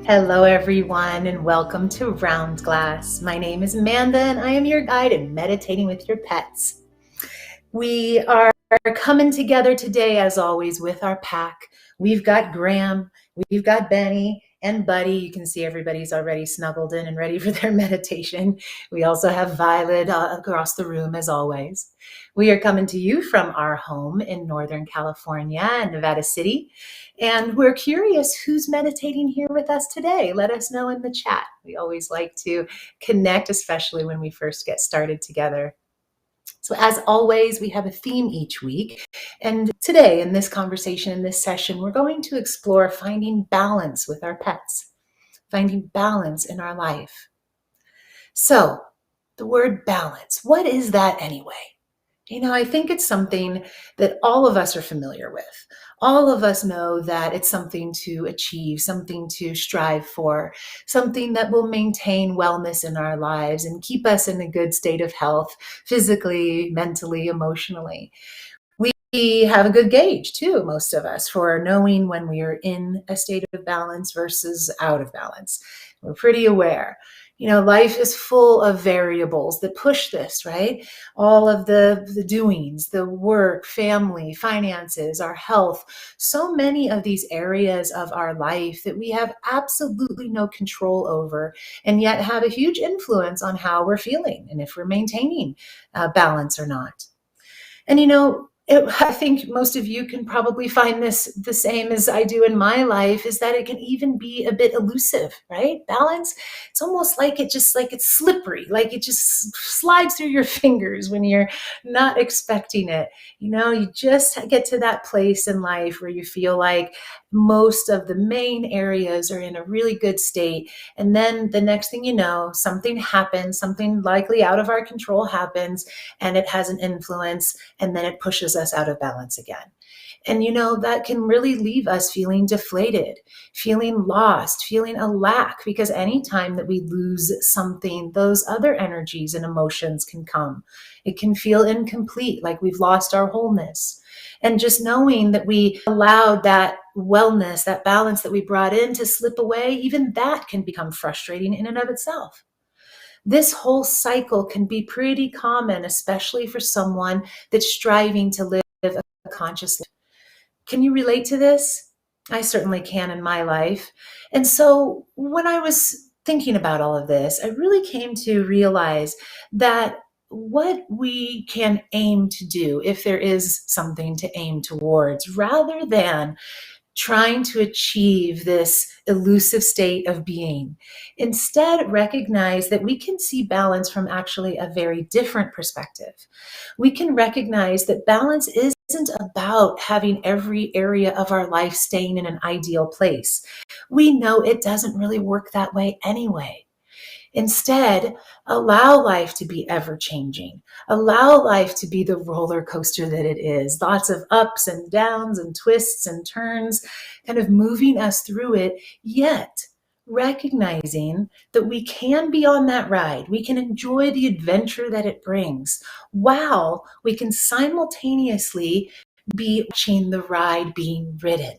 Hello, everyone, and welcome to Round Glass. My name is Amanda, and I am your guide in meditating with your pets. We are coming together today, as always, with our pack. We've got Graham, we've got Benny, and Buddy. You can see everybody's already snuggled in and ready for their meditation. We also have Violet across the room, as always. We are coming to you from our home in Northern California and Nevada City. And we're curious who's meditating here with us today. Let us know in the chat. We always like to connect, especially when we first get started together. So as always, we have a theme each week. And today in this conversation, in this session, we're going to explore finding balance with our pets, finding balance in our life. So the word balance, what is that anyway? I think it's something that all of us are familiar with. All of us know that it's something to achieve, something to strive for, something that will maintain wellness in our lives and keep us in a good state of health, physically, mentally, emotionally. We have a good gauge too, most of us, for knowing when we are in a state of balance versus out of balance. We're pretty aware. Life is full of variables that push this, right? All of the doings, the work, family, finances, our health, so many of these areas of our life that we have absolutely no control over, and yet have a huge influence on how we're feeling and if we're maintaining balance or not. And I think most of you can probably find this the same as I do in my life, is that it can even be a bit elusive, right? Balance, it's almost like it's slippery, like it just slides through your fingers when you're not expecting it. You just get to that place in life where you feel like most of the main areas are in a really good state. And then the next thing you know, something happens, something likely out of our control happens, and it has an influence, and then it pushes us out of balance again. And that can really leave us feeling deflated, feeling lost, feeling a lack, because anytime that we lose something, those other energies and emotions can come. It can feel incomplete, like we've lost our wholeness. And just knowing that we allowed that wellness, that balance that we brought in to slip away, even that can become frustrating in and of itself. This whole cycle can be pretty common, especially for someone that's striving to live a conscious life. Can you relate to this? I certainly can in my life. And so when I was thinking about all of this, I really came to realize that what we can aim to do, if there is something to aim towards, rather than trying to achieve this elusive state of being. Instead, recognize that we can see balance from actually a very different perspective. We can recognize that balance isn't about having every area of our life staying in an ideal place. We know it doesn't really work that way anyway. Instead, allow life to be ever changing. Allow life to be the roller coaster that it is. Lots of ups and downs and twists and turns, kind of moving us through it, yet recognizing that we can be on that ride. We can enjoy the adventure that it brings, while we can simultaneously be watching the ride being ridden.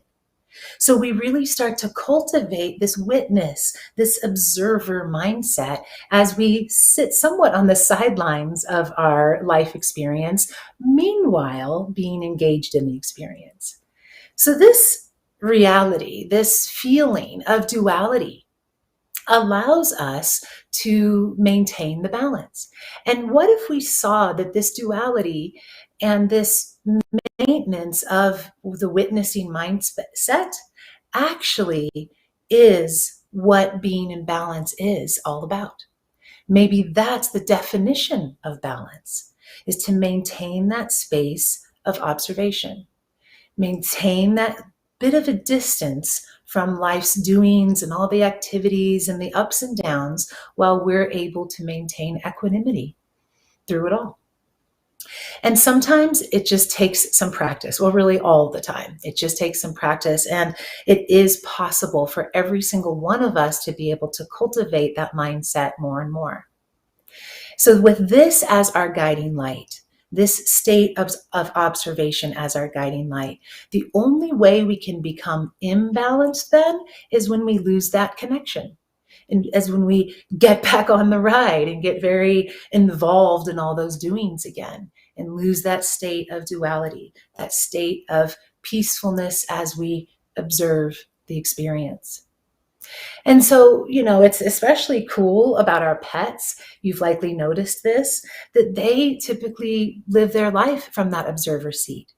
So we really start to cultivate this witness, this observer mindset as we sit somewhat on the sidelines of our life experience, meanwhile being engaged in the experience. So this reality, this feeling of duality, allows us to maintain the balance. And what if we saw that this duality and this maintenance of the witnessing mindset actually is what being in balance is all about? Maybe that's the definition of balance, is to maintain that space of observation, maintain that bit of a distance from life's doings and all the activities and the ups and downs, while we're able to maintain equanimity through it all. And sometimes it just takes some practice. Well, really all the time. It just takes some practice. And it is possible for every single one of us to be able to cultivate that mindset more and more. So with this as our guiding light, this state of observation as our guiding light. The only way we can become imbalanced then is when we lose that connection. And as when we get back on the ride and get very involved in all those doings again and lose that state of duality, that state of peacefulness as we observe the experience. And so, it's especially cool about our pets. You've likely noticed this, that they typically live their life from that observer seat.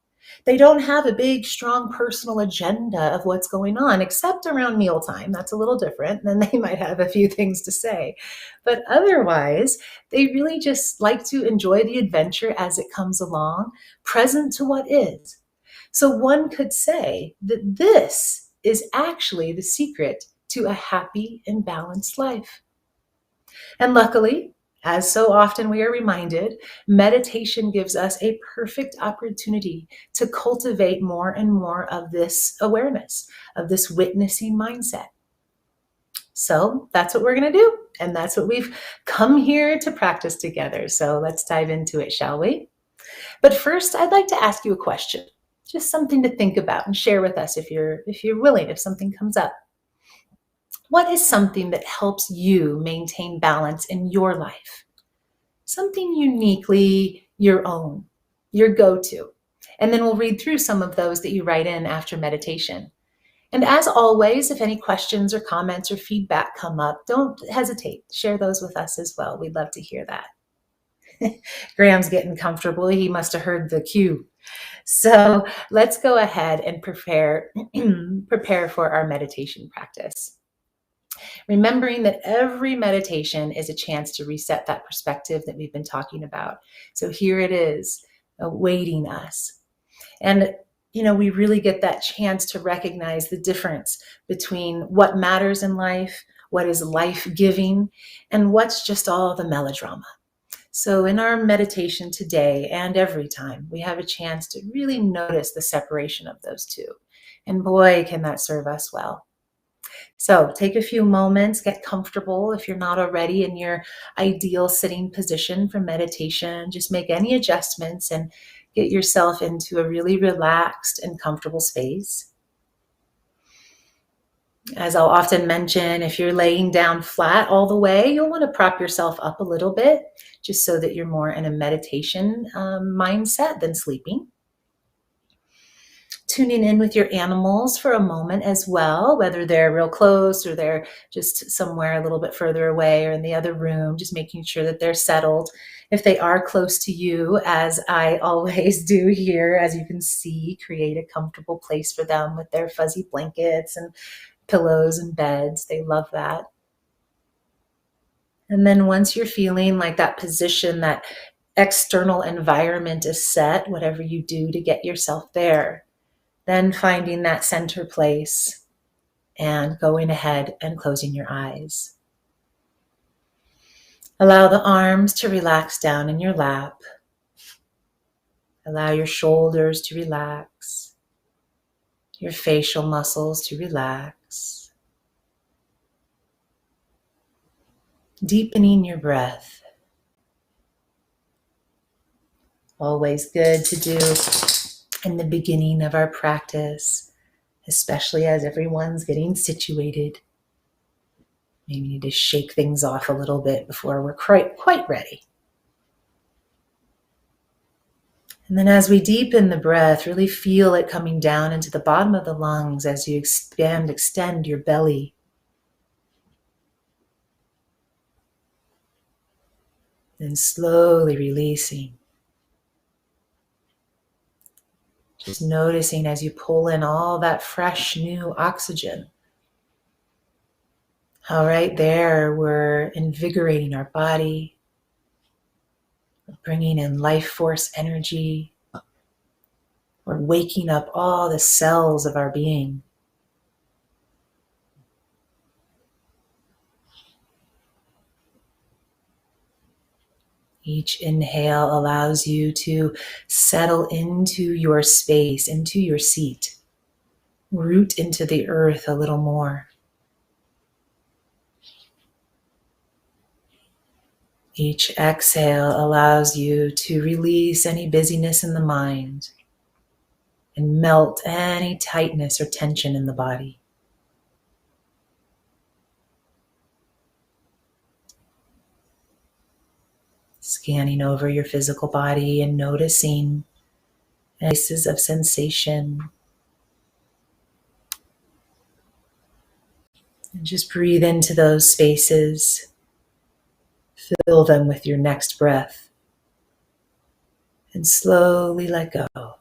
They don't have a big, strong personal agenda of what's going on, except around mealtime. That's a little different. Then they might have a few things to say. But otherwise, they really just like to enjoy the adventure as it comes along, present to what is. So one could say that this is actually the secret to a happy and balanced life. And luckily, as so often we are reminded, meditation gives us a perfect opportunity to cultivate more and more of this awareness, of this witnessing mindset. So that's what we're going to do. And that's what we've come here to practice together. So let's dive into it, shall we? But first, I'd like to ask you a question, just something to think about and share with us if you're willing, if something comes up. What is something that helps you maintain balance in your life? Something uniquely your own, your go-to. And then we'll read through some of those that you write in after meditation. And as always, if any questions or comments or feedback come up, don't hesitate. Share those with us as well. We'd love to hear that. Graham's getting comfortable. He must have heard the cue. So let's go ahead and prepare for our meditation practice. Remembering that every meditation is a chance to reset that perspective that we've been talking about. So here it is, awaiting us. And, we really get that chance to recognize the difference between what matters in life, what is life-giving, and what's just all the melodrama. So in our meditation today and every time, we have a chance to really notice the separation of those two. And boy, can that serve us well. So take a few moments, get comfortable. If you're not already in your ideal sitting position for meditation, just make any adjustments and get yourself into a really relaxed and comfortable space. As I'll often mention, if you're laying down flat all the way, you'll want to prop yourself up a little bit, just so that you're more in a meditation mindset than sleeping. Tuning in with your animals for a moment as well, whether they're real close or they're just somewhere a little bit further away or in the other room, just making sure that they're settled. If they are close to you, as I always do here, as you can see, create a comfortable place for them with their fuzzy blankets and pillows and beds. They love that. And then once you're feeling like that position, that external environment is set, whatever you do to get yourself there, then finding that center place and going ahead and closing your eyes. Allow the arms to relax down in your lap. Allow your shoulders to relax, your facial muscles to relax. Deepening your breath. Always good to do in the beginning of our practice, especially as everyone's getting situated. Maybe need to shake things off a little bit before we're quite ready. And then as we deepen the breath, really feel it coming down into the bottom of the lungs as you extend your belly. Then slowly releasing. Just noticing as you pull in all that fresh, new oxygen. How right there we're invigorating our body, bringing in life force energy. We're waking up all the cells of our being. Each inhale allows you to settle into your space, into your seat. Root into the earth a little more. Each exhale allows you to release any busyness in the mind and melt any tightness or tension in the body. Scanning over your physical body and noticing places of sensation. And just breathe into those spaces. Fill them with your next breath. And slowly let go.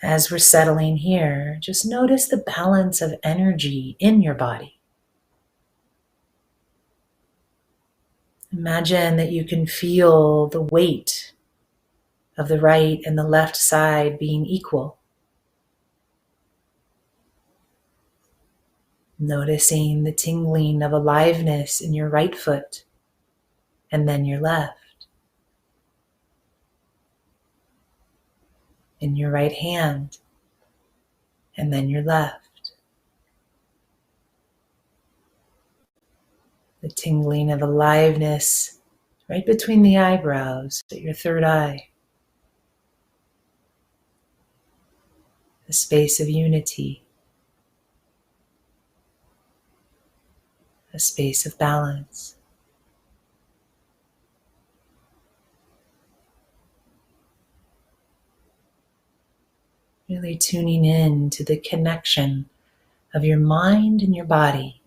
As we're settling here, just notice the balance of energy in your body. Imagine that you can feel the weight of the right and the left side being equal. Noticing the tingling of aliveness in your right foot and then your left. In your right hand and then your left. The tingling of aliveness right between the eyebrows at your third eye. The space of unity. A space of balance. Really tuning in to the connection of your mind and your body.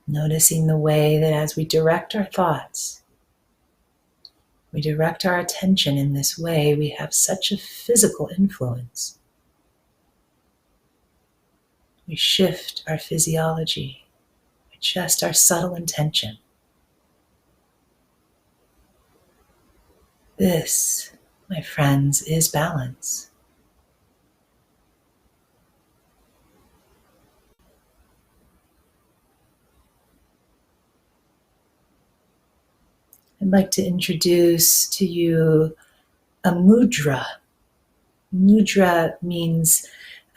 Noticing the way that as we direct our thoughts, we direct our attention in this way, we have such a physical influence. We shift our physiology with just our subtle intention. This, my friends, is balance. I'd like to introduce to you a mudra. Mudra means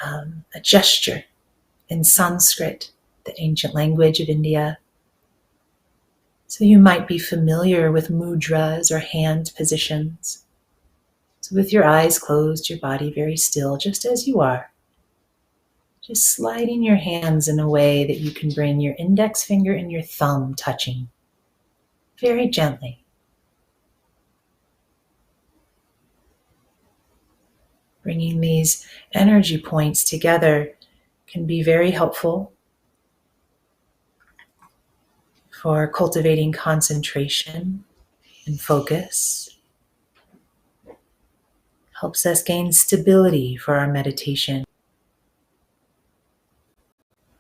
a gesture in Sanskrit, the ancient language of India. So you might be familiar with mudras or hand positions. So with your eyes closed, your body very still, just as you are, just sliding your hands in a way that you can bring your index finger and your thumb touching very gently. Bringing these energy points together can be very helpful for cultivating concentration and focus. Helps us gain stability for our meditation.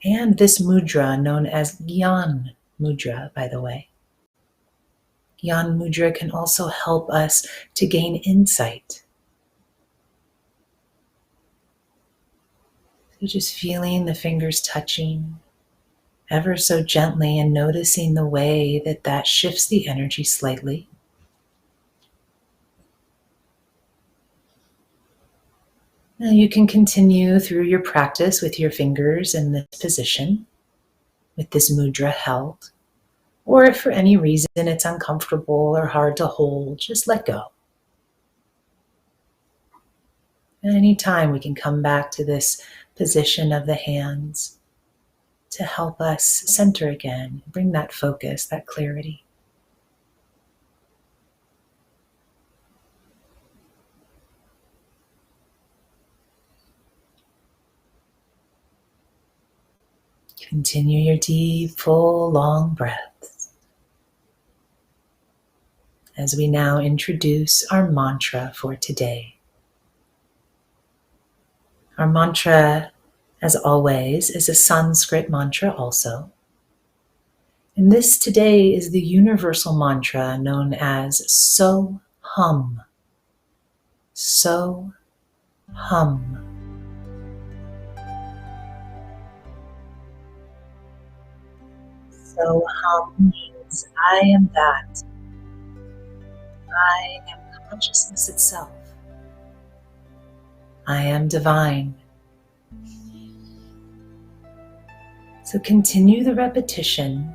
And this mudra, known as Gyan mudra, by the way. Gyan mudra can also help us to gain insight. So just feeling the fingers touching ever so gently and noticing the way that that shifts the energy slightly. Now you can continue through your practice with your fingers in this position, with this mudra held. Or if for any reason it's uncomfortable or hard to hold, just let go. At any time we can come back to this position of the hands to help us center again, bring that focus, that clarity. Continue your deep, full, long breaths as we now introduce our mantra for today. Our mantra, as always, is a Sanskrit mantra also. And this today is the universal mantra known as So Hum. So Hum. So Hum means I am that. I am consciousness itself. I am divine. So continue the repetition.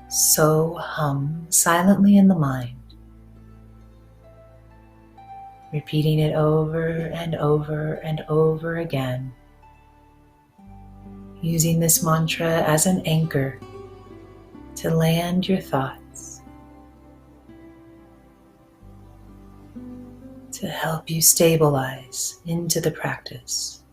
So hum silently in the mind, repeating it over and over and over again, using this mantra as an anchor to land your thoughts, to help you stabilize into the practice.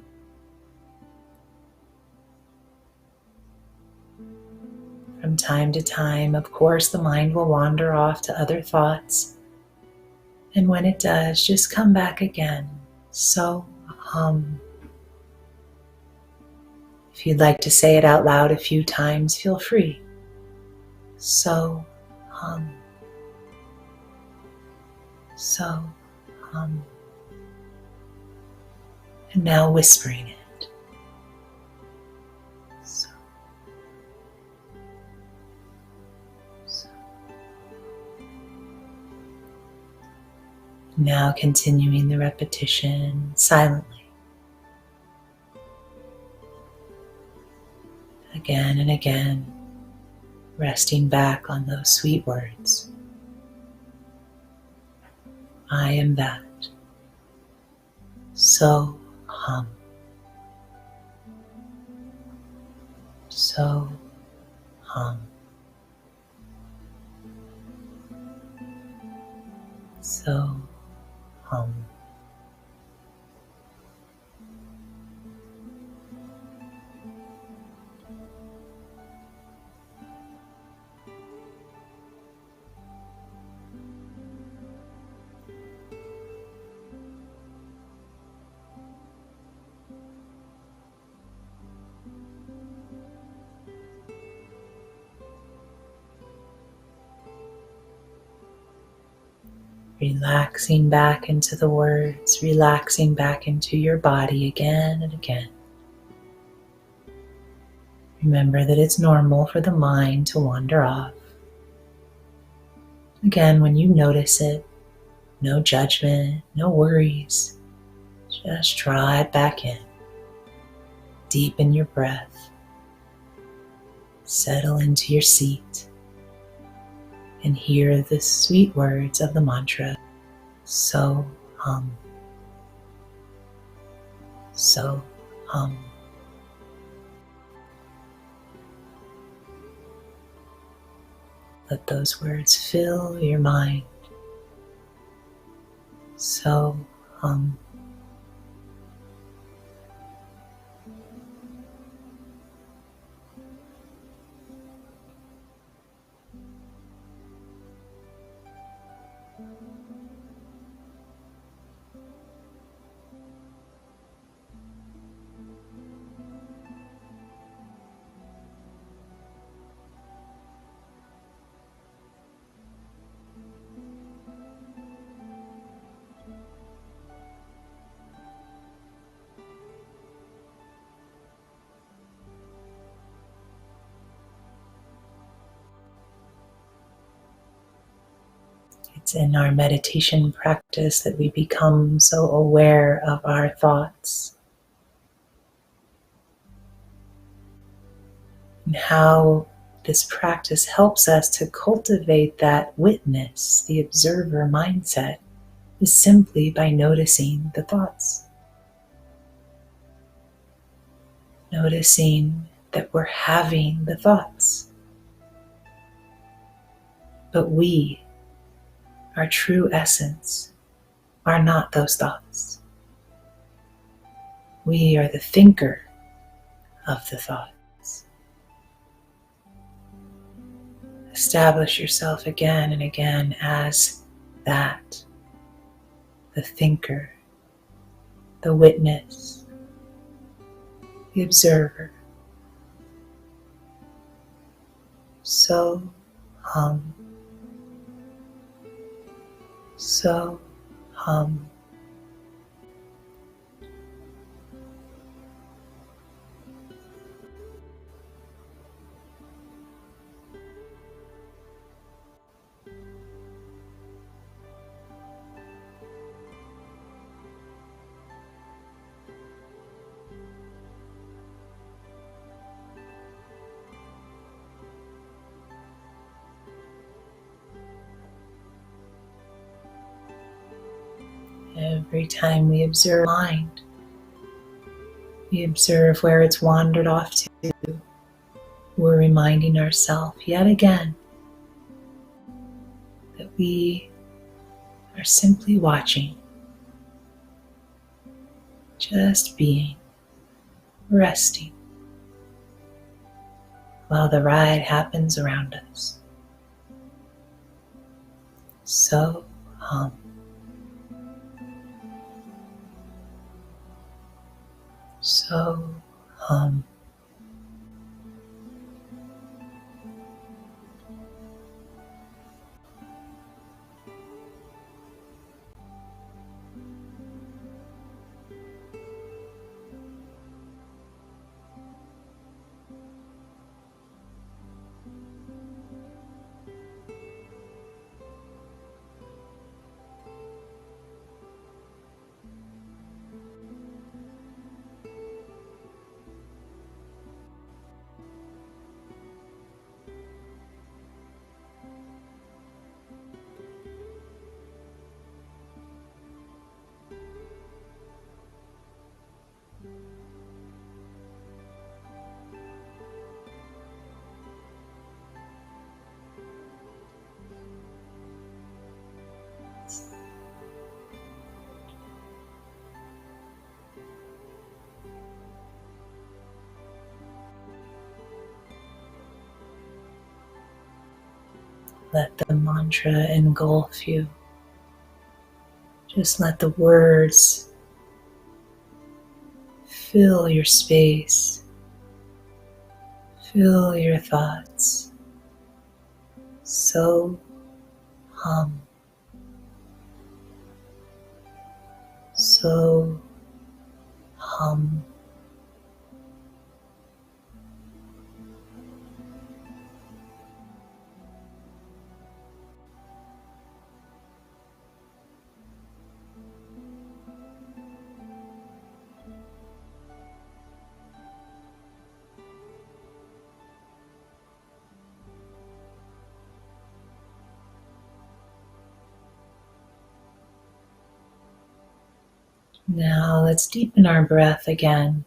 From time to time, of course, the mind will wander off to other thoughts. And when it does, just come back again. So hum. If you'd like to say it out loud a few times, feel free. So hum. So hum. And now whispering it. So. So. Now continuing the repetition silently. Again and again, resting back on those sweet words. I am that. So hum. So hum. So hum. Relaxing back into the words, relaxing back into your body again and again. Remember that it's normal for the mind to wander off. Again, when you notice it, no judgment, no worries. Just draw it back in. Deepen your breath. Settle into your seat and hear the sweet words of the mantra. So hum. So hum. Let those words fill your mind. So hum. It's in our meditation practice that we become so aware of our thoughts and how this practice helps us to cultivate that witness, the observer mindset, is simply by noticing the thoughts. Noticing that we're having the thoughts. But we, our true essence, are not those thoughts. We are the thinker of the thoughts. Establish yourself again and again as that, the thinker, the witness, the observer. So hum. So hum. Every time we observe mind, we observe where it's wandered off to. We're reminding ourselves yet again that we are simply watching, just being, resting, while the ride happens around us. So hum. So hum. Let the mantra engulf you. Just let the words fill your space, fill your thoughts. So hum. So hum. Now let's deepen our breath again.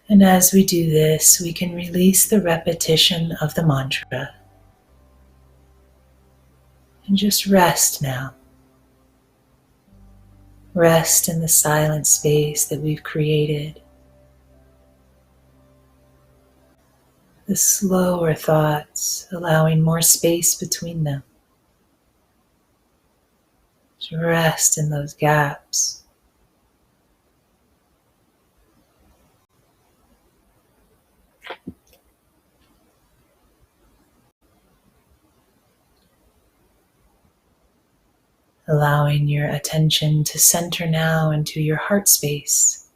And as we do this, we can release the repetition of the mantra and just rest now. Rest in the silent space that we've created. The slower thoughts, allowing more space between them. To rest in those gaps. Allowing your attention to center now into your heart space.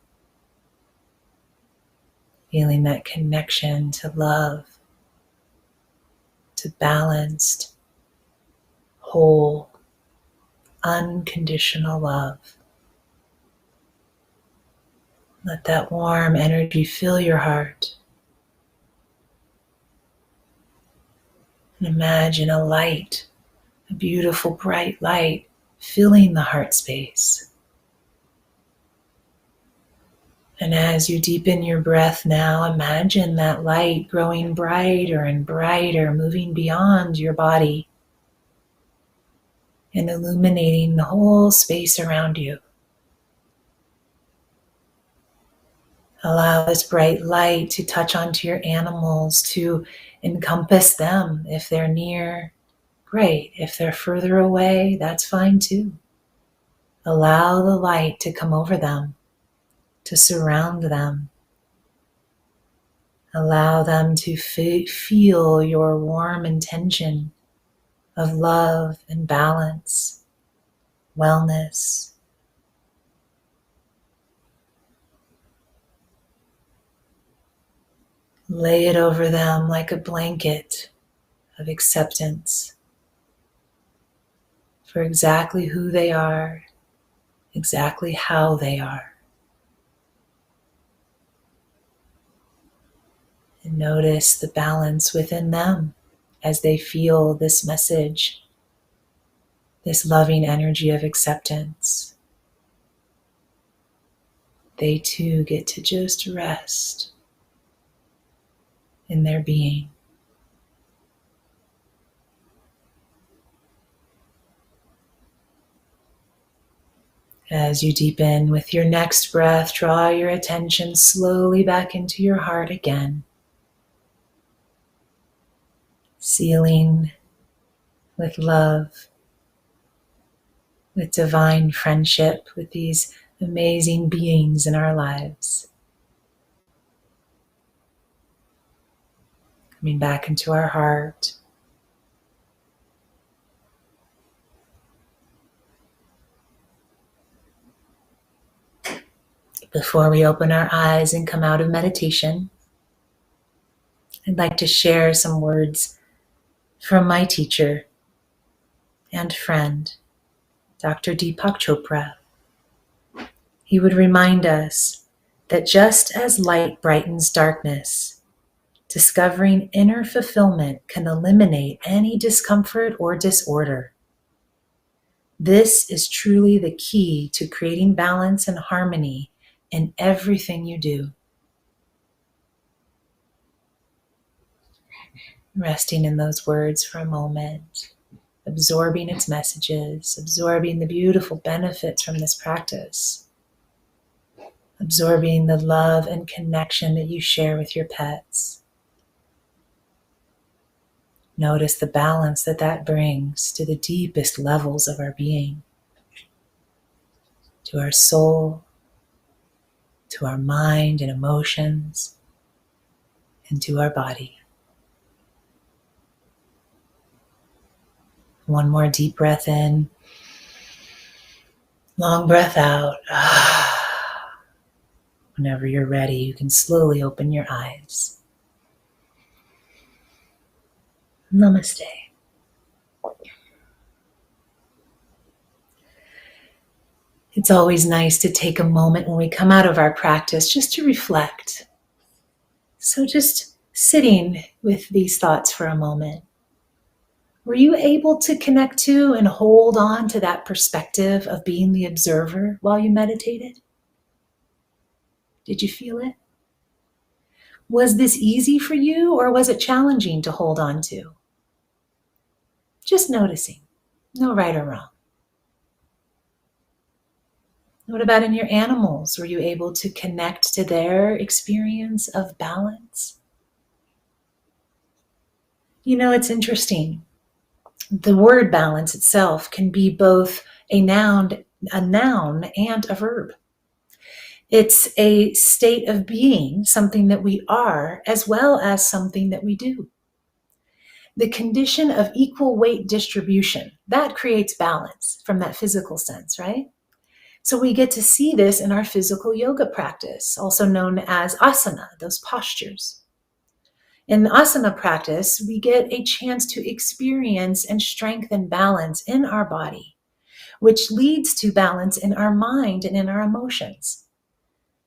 Feeling that connection to love, to balanced, whole, unconditional love. Let that warm energy fill your heart. And imagine a light, a beautiful bright light filling the heart space. And as you deepen your breath now, imagine that light growing brighter and brighter, moving beyond your body and illuminating the whole space around you. Allow this bright light to touch onto your animals, to encompass them. If they're near, great. If they're further away, that's fine too. Allow the light to come over them, to surround them. Allow them to feel your warm intention of love and balance, wellness. Lay it over them like a blanket of acceptance for exactly who they are, exactly how they are. And notice the balance within them as they feel this message this loving energy of acceptance. They too get to just rest in their being. As you deepen with your next breath, draw your attention slowly back into your heart again, sealing with love, with divine friendship, with these amazing beings in our lives. Coming back into our heart. Before we open our eyes and come out of meditation, I'd like to share some words from my teacher and friend, Dr. Deepak Chopra. He would remind us that just as light brightens darkness, discovering inner fulfillment can eliminate any discomfort or disorder. This is truly the key to creating balance and harmony in everything you do. Resting in those words for a moment, absorbing its messages, absorbing the beautiful benefits from this practice, absorbing the love and connection that you share with your pets. Notice the balance that brings to the deepest levels of our being, to our soul, to our mind and emotions, and to our body. One more deep breath in, long breath out. Whenever you're ready, you can slowly open your eyes. Namaste. It's always nice to take a moment when we come out of our practice just to reflect. So just sitting with these thoughts for a moment. Were you able to connect to and hold on to that perspective of being the observer while you meditated? Did you feel it? Was this easy for you, or was it challenging to hold on to? Just noticing, no right or wrong. What about in your animals? Were you able to connect to their experience of balance? You know, it's interesting. The word balance itself can be both a noun and a verb. It's a state of being, something that we are, as well as something that we do. The condition of equal weight distribution, that creates balance from that physical sense, right? So we get to see this in our physical yoga practice, also known as asana, those postures. In asana practice, we get a chance to experience and strengthen balance in our body, which leads to balance in our mind and in our emotions.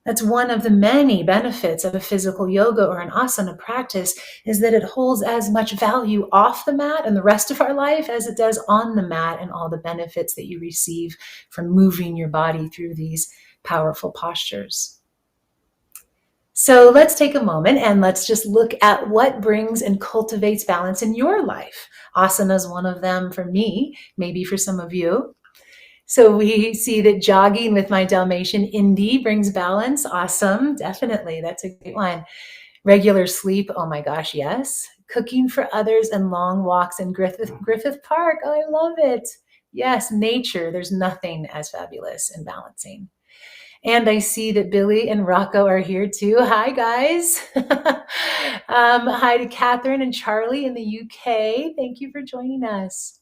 That's one of the many benefits of a physical yoga or an asana practice, is that it holds as much value off the mat and the rest of our life as it does on the mat, and all the benefits that you receive from moving your body through these powerful postures. So let's take a moment and let's just look at what brings and cultivates balance in your life. Asana is one of them for me, maybe for some of you. So we see that jogging with my Dalmatian Indy brings balance. Awesome. Definitely. That's a great one. Regular sleep. Oh my gosh. Yes. Cooking for others and long walks in Griffith Park. Oh, I love it. Yes. Nature. There's nothing as fabulous in balancing. And I see that Billy and Rocco are here too. Hi, guys. Hi to Catherine and Charlie in the UK. Thank you for joining us.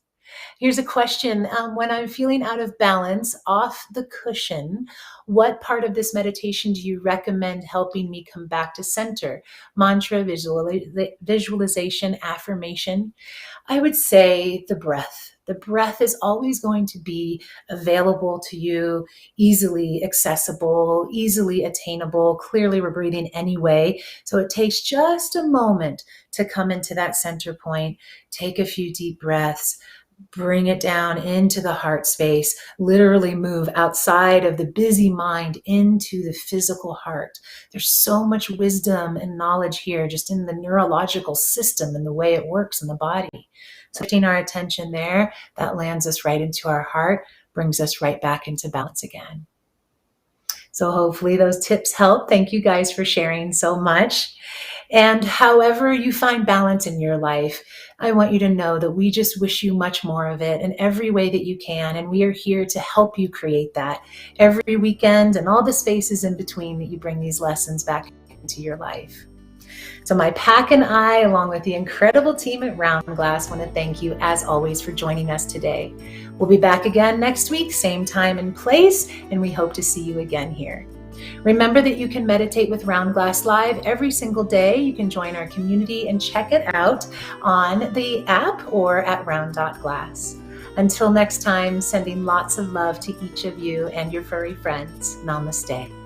Here's a question. When I'm feeling out of balance, off the cushion, what part of this meditation do you recommend helping me come back to center? Mantra, visualization, affirmation? I would say the breath. The breath is always going to be available to you, easily accessible, easily attainable. Clearly, we're breathing anyway. So it takes just a moment to come into that center point. Take a few deep breaths. Bring it down into the heart space. Literally move outside of the busy mind into the physical heart. There's so much wisdom and knowledge here just in the neurological system and the way it works in the body. So putting our attention there, that lands us right into our heart, brings us right back into balance again. So hopefully those tips help. Thank you guys for sharing so much. And however you find balance in your life, I want you to know that we just wish you much more of it in every way that you can. And we are here to help you create that every weekend and all the spaces in between that you bring these lessons back into your life. So my pack and I, along with the incredible team at Round Glass, want to thank you as always for joining us today. We'll be back again next week, same time and place, and we hope to see you again here. Remember that you can meditate with Round Glass Live every single day. You can join our community and check it out on the app or at round.glass. Until next time, sending lots of love to each of you and your furry friends. Namaste.